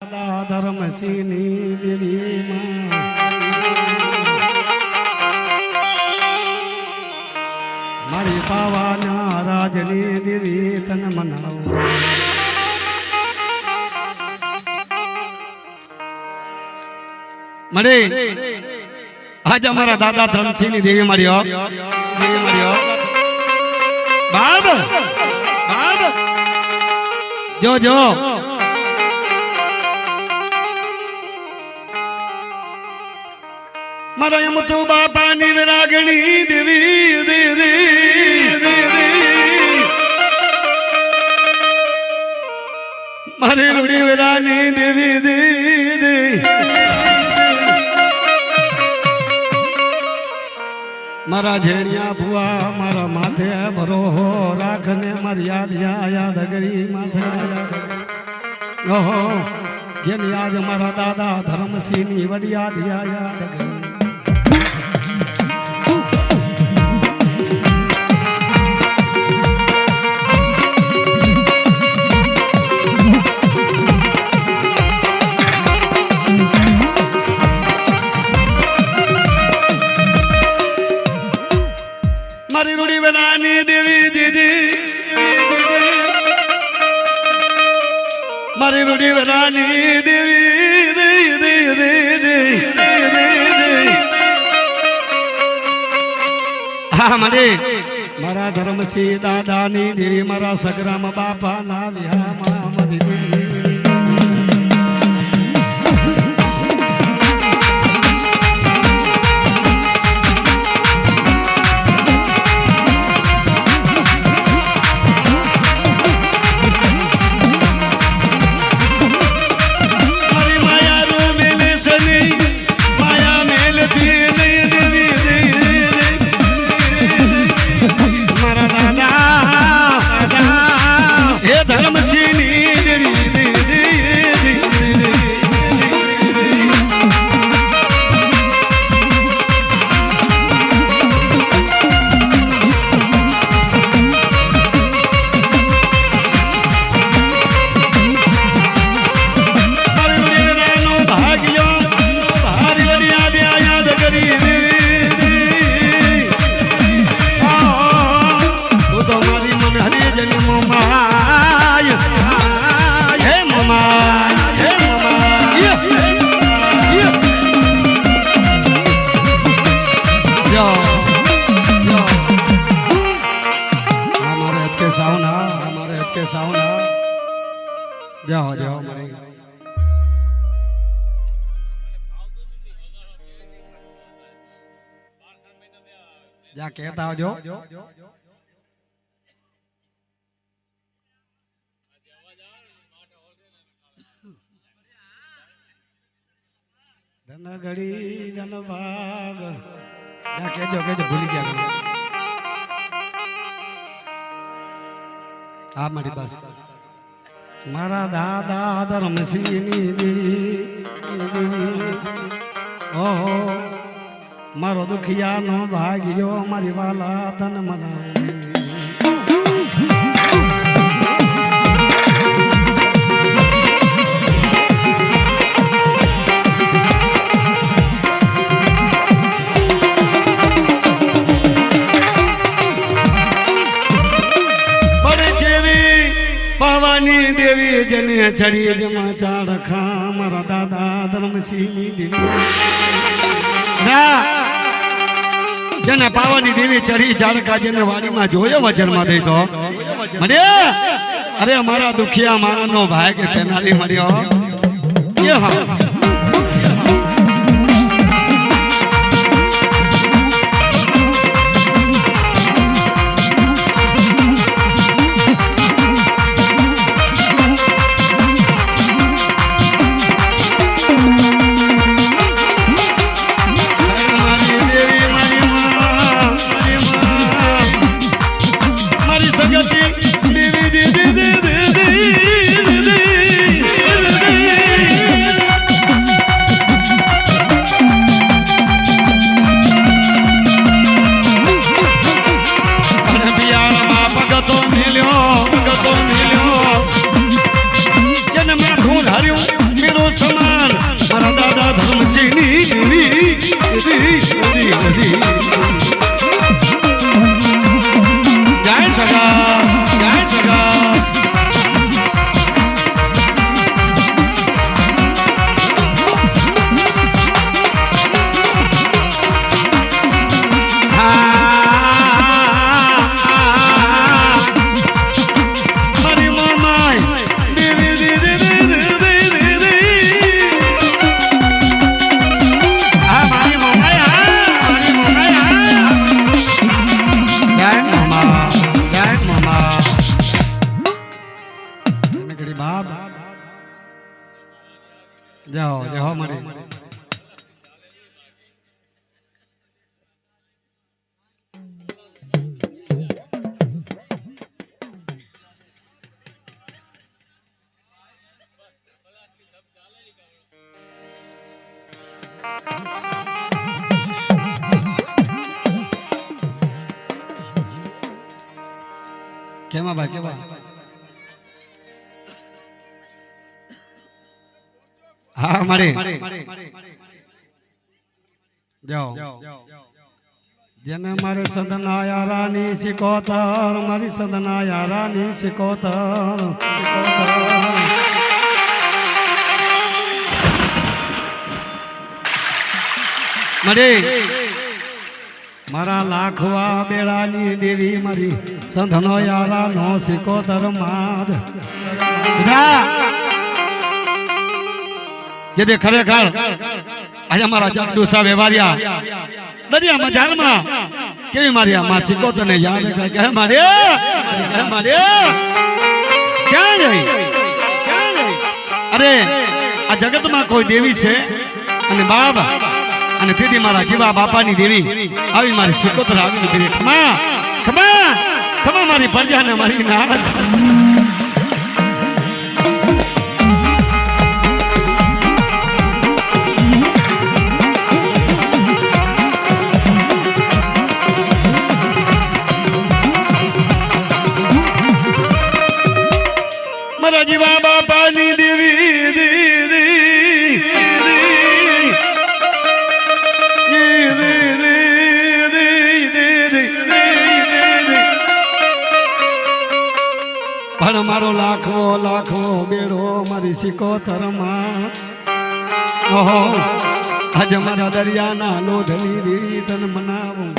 ધર્મસિંહની દેવી મારી પાવાના રાજની દેવી તન મનાવું મળે આજ અમારા દાદા ધર્મસિંહની દેવી માર્યો બાબ બાબ જો જો મારા એમ તો બાપાની વિરાગણી દેવી મારી રૂડી વિરાની દેવી મારા જેણિયા ભુવા મારા માથે ભરો રાખને મારી યાદ કરી માથે યાદ ઓહો જેની આજ મારા દાદા ધર્મસિંહની વડી યાદ કરી મારી રૂડી વરાની દેવી હા મને મારા ધર્મસિંહ દાદાની દેવી મારા સગરામ બાપા ના વિહામાં મારી દેવી जाओ जाओ जा कहता हो जो धन घड़ी धन भाग जा कहजो भूली गया आप मारी बस मारा दादा धर्मसिंहनी देवी ओहो मारो दुखिया नो भाग्यो मारी वाला तन मनावे पावानी देवी जने चढ़ी जमा चाड़खा मारा दादा धर्मसिंहनी देवी जने पावानी देवी चढ़ी चाड़खा जने वाड़ी में जोयो वजन में दे तो मरे अरे हमारा दुखिया मानो भाई के तेनाली मरियो ये हाँ જાઓ જાઓ મારે કેમાં ભાઈ કેવા હા મારે જાઓ જેને મારે સદના યારાની શિકોતર મારી સદના યારાની શિકોતર મારે મારા લાખવા બેડાની દેવી મારી સંધનો યારા નો શિકોતર માદ જે ખરેખર આજે મારા જગડુ સાહેબ વેવારિયા દરિયા મજારમાં કેવી મારી આ માં શિકોતર ને યાદ કરે મારે ક્યાં ગઈ અરે આ જગતમાં કોઈ દેવી છે અને બાબા અને દીદી મારા જીવા બાપાની દેવી આવી મારી શિકોતર આવી દેવી ખમા ખમા ખમા મારી પ્રજા ને મારી નાદ મારા જીવા બાપાની દેવી પણ મારો લાખો લાખો બેડો મારી શિકોતર માં ઓહો આજ મારા દરિયાના લોધની દેવી તન મનાવું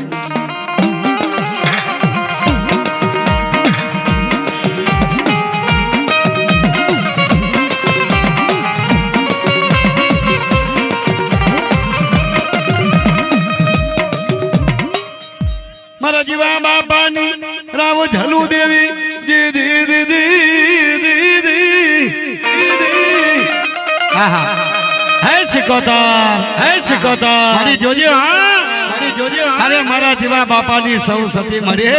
મારા જીવા બાપાની રાવ ઝલુ દેવી અરે મારા જીવા બાપાની સૌ સતી મળે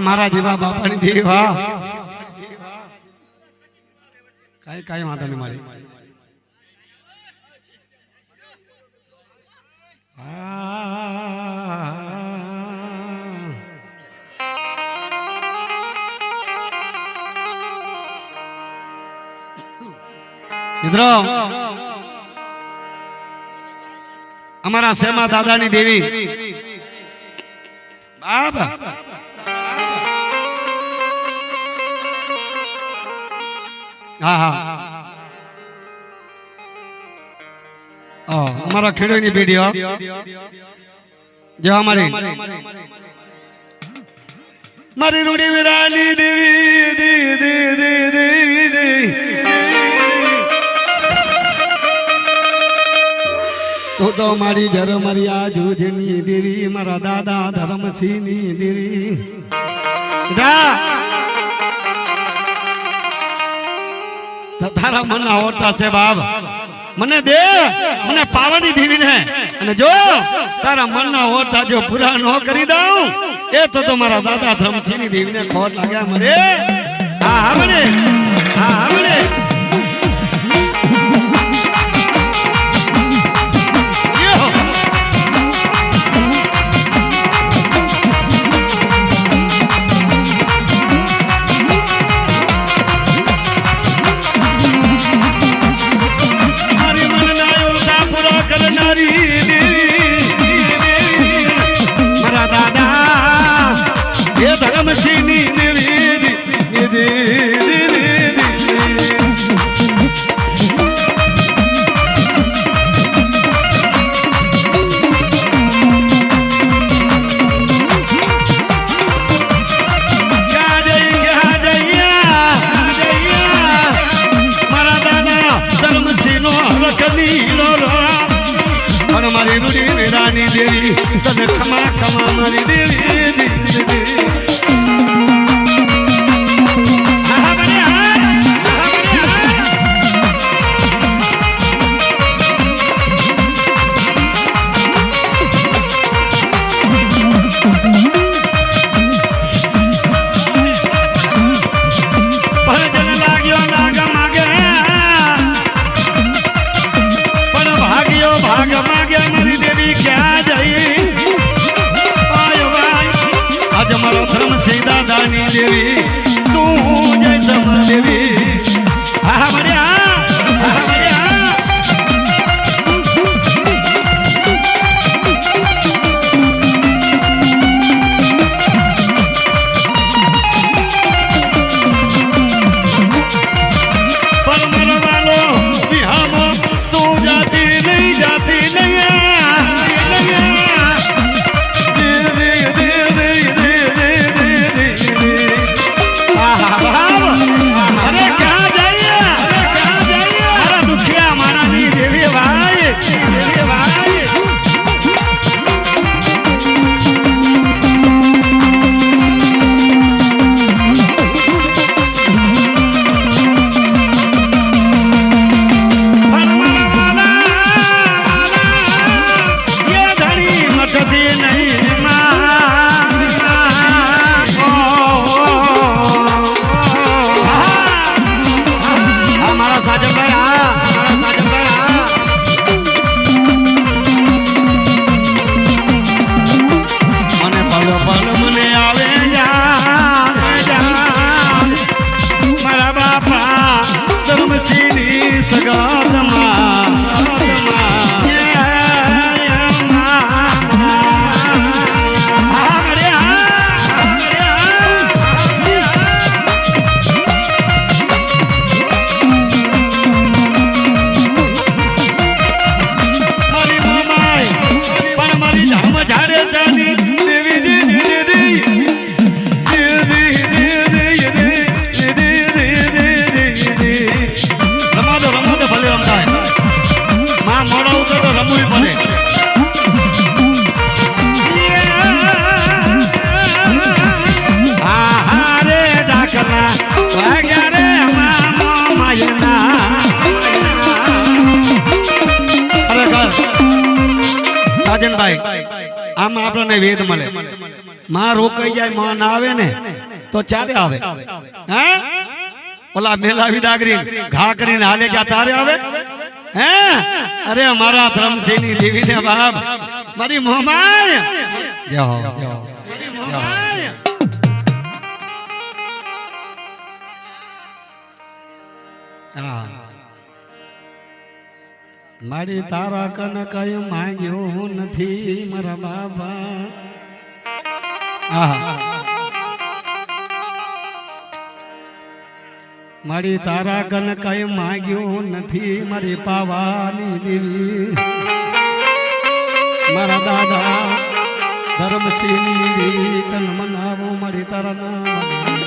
મારા જીવા બાપાની દેવી વાહ કઈ કઈ વાંધો નહીં મારી મિત્રો અમારા સેમા દાદાની દેવી બાબા હા હા અમારા ખેડૂતની પેઢીઓ જેવા મારી રૂડી વિરાની દેવી તો મારી જરમરિયા જૂજની દેવી મારા દાદા ધર્મસિંહની દેવી તારા મનના હોતા છે બાપ મને દે મને પાવાની દેવી ને અને જો તારા મનના હોતા જો પૂરા ન કરી દઉં એ તો તમારા દાદા ધર્મસિંહની દેવીને ખોટ લાગ્યા મને હા મને હા મને દેવી તને ખમા ખમા મારી દેવી દેવી તું જય સમર દેવી હા મળ્યા આમાં આપણને વેદ મળે માં રોકાઈ જાય માં ના આવે ને તો ચારે આવે હે ઓલા મેલા વિદાગરી ઘા કરીને હાલે ગયા તારે આવે હે અરે મારા ધર્મસિંહની દેવીને બાપ મારી મોમાય મારી તારા કન કઈ માંગ્યો નથી મારા બાબા મારી તારા કન કઈ માંગ્યો નથી મારી પાવાની દેવી મારા દાદા ધર્મસિંહની દેવી કન મનાવો મારી તારા નામ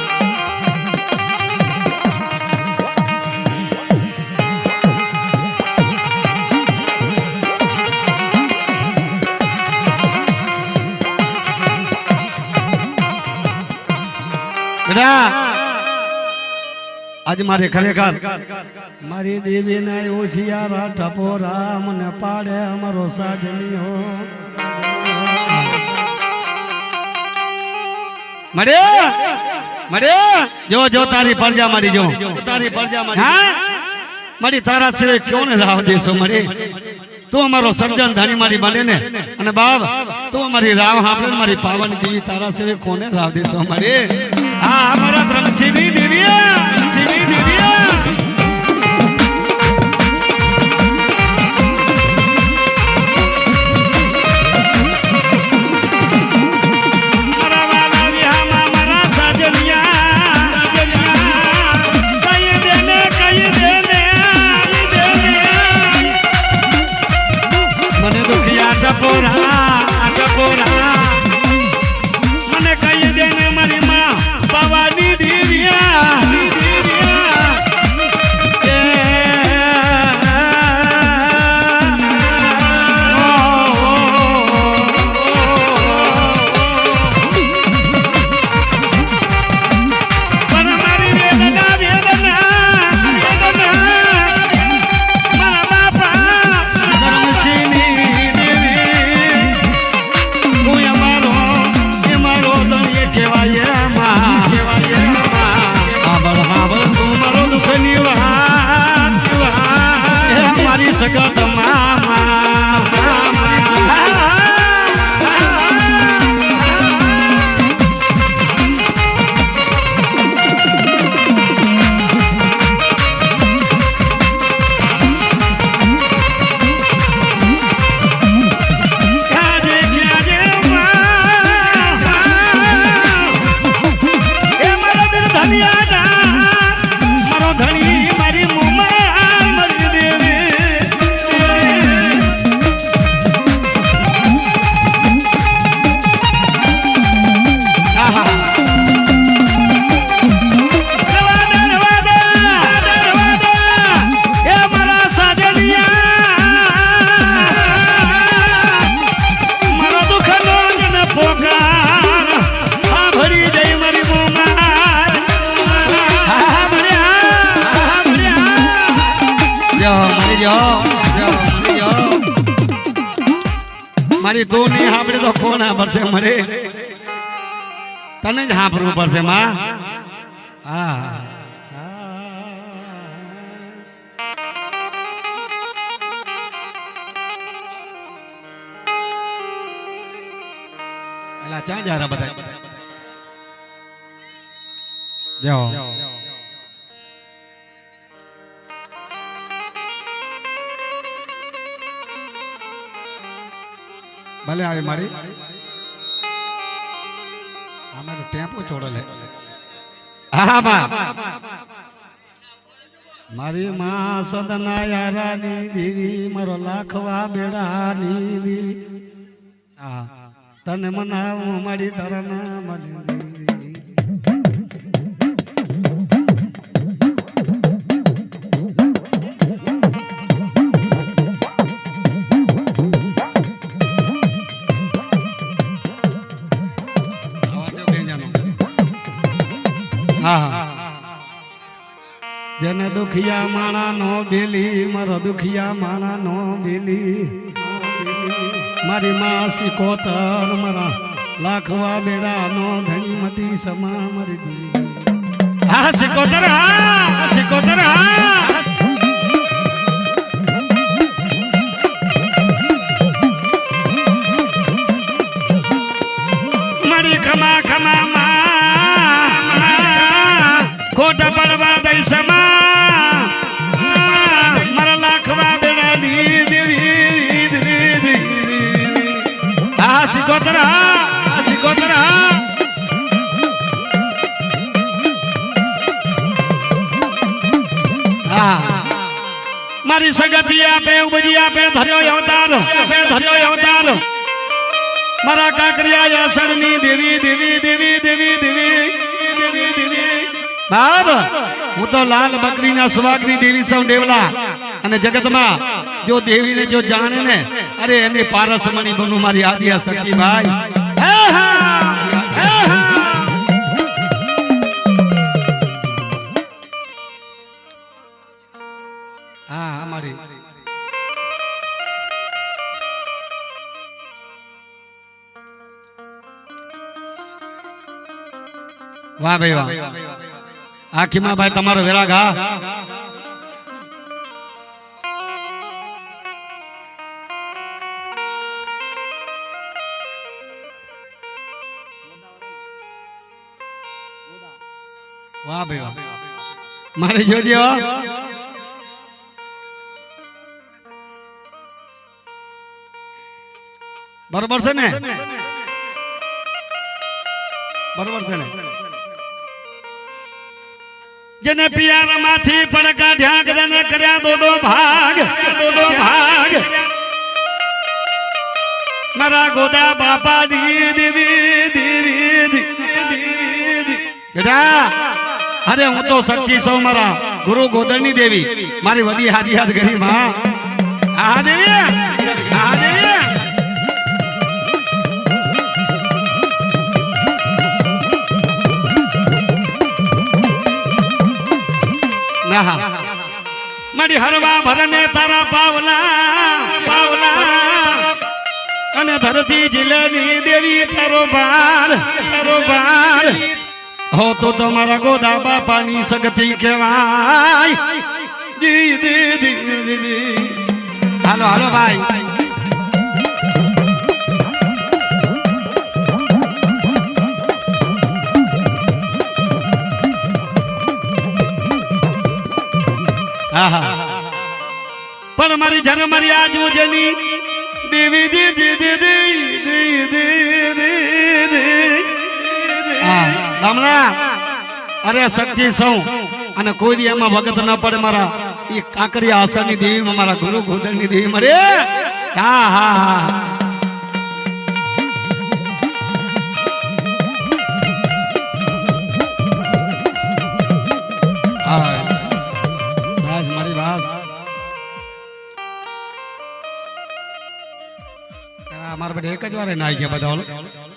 आज मारे खरेखर मारी देवी ने ओशियारा टपोरा मन पाड़े अमरो साजनी हो મળે જો જો તારી પરજા મારી જો તારી પરજા મારી હા મારી તારા સિવાય કોને રાહ દેશો મળે તું અમારો સર્જન ધણી મારી બને ને અને બાપ તું અમારી રાહ સાંભળે મારી પાવન દેવી તારા સિવાય કોને રાહ દેશો મળે હા અમારા ધ્રમસિંહની દેવી મને કહી દે ને મારી માં બાવાની દેવિયા સગત મારી તું નહીં સાંભળે તો કોણ સાંભળશે મરે તને જ સાંભળવું પડશે માં હા એલા ચા જા બધા જાઓ ભલે આવે મારી અમારો ટેમ્પો છોડો લે હા મારી માં સદના યારાની દેવી મારો લાખવા બેડાની દેવી હા તને મનાવું મારી તરના મારી જને દુખિયા માણા નો બેલી મારો દુખિયા માણા નો બેલી મારી માં સિકોતર મારા લાખવા બેડા નો ધણી મટી સમા મારી દેવી હા સિકોતર હા સિકોતર હા મારી ખમા ખમા ખોટા પડવા દઈ સમા મારા લાખવા બેડાની દેવી આ સિકોતર મારી સગતી આપે બધી આપે ધર્યો અવતાર મારા કાકરિયા યાસણની દેવી દેવી દેવી દેવી દેવી દેવી દેવી બાબ હું તો લાલ બકરીના સુવાગની દેવી સૌ દેવલા અને જગતમાં જો દેવીને જો જાણે ને અરે એની પારસમણી બનુ મારી આદિયા સખી ભાઈ હા અમારી વાહ ભાઈ વાહ આ ખીમા ભાઈ તમારો વિરાગ હા વાહ ભાઈ વાહ મારી જોજો બરોબર છે ને બરોબર છે ને જેને પિયાર માંથી પડકા ઢાંક દેને કર્યા દો ભાગ મારા ગોદા બાપા દી દેવી બેટા અરે હું તો શક્તિ સૌ મારા ગુરુ ગોદળની દેવી મારી વડી હાદી હાથ ગરી માં આ દેવી મારી હરવા ભરને તારા પાવલા અને ધરતી જિલ્લાની દેવી તારો બાર હો તો તમારા ગોદા બાપાની શક્તિ કહેવાય હાલો હાલો ભાઈ પણ મારી જન્મરી આજુજની દેવી હમણાં અરે શક્તિ સૌ અને કોઈ દી એમાં ભગત ન પડે મારા એ કાંકરિયા આસરની દેવી મારા ગુરુ ગોદળની દેવી મળે હા હા હા મારી વાત અમારા બધા એક જ વાર નાઈ ગયા બધા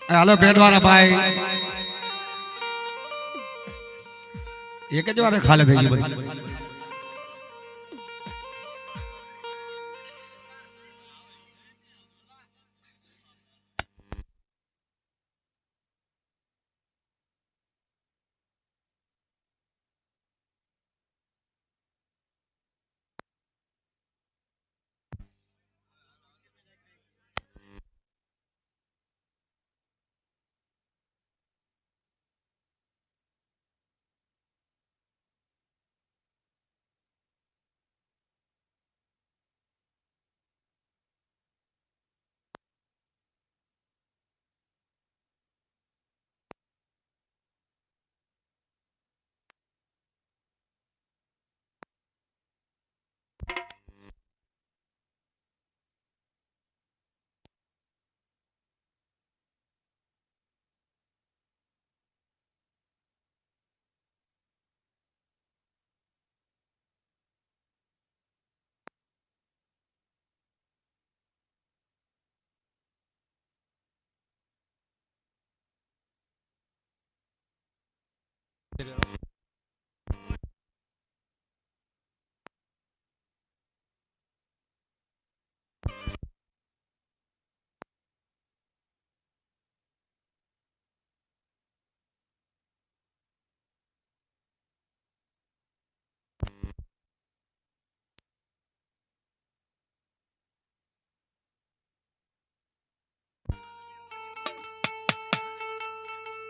હાલો પેટવાળા ભાઈ એક જ વાર ખાલે થઈ ગયું બધું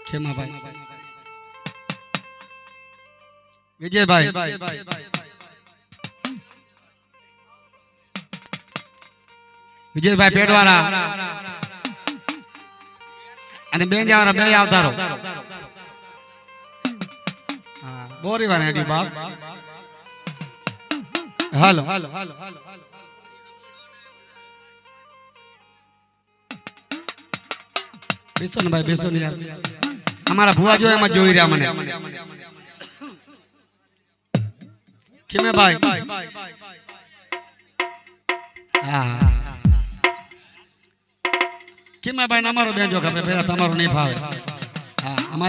ખેમાભાઈ વિજયભાઈ વિજયભાઈ પેટવાળા અને બેન જવાના બે આવતારો બોરી વાળા બાપ હાલો બેસો ને ભાઈ બેસો ને યાર અમારા ભુવા જો એમાં જોઈ રહ્યા મને કેમે ભાઈ હા કેમે ભાઈ અમારો બેન જો ખબર તમારો નહીં ફાવે હા અમારે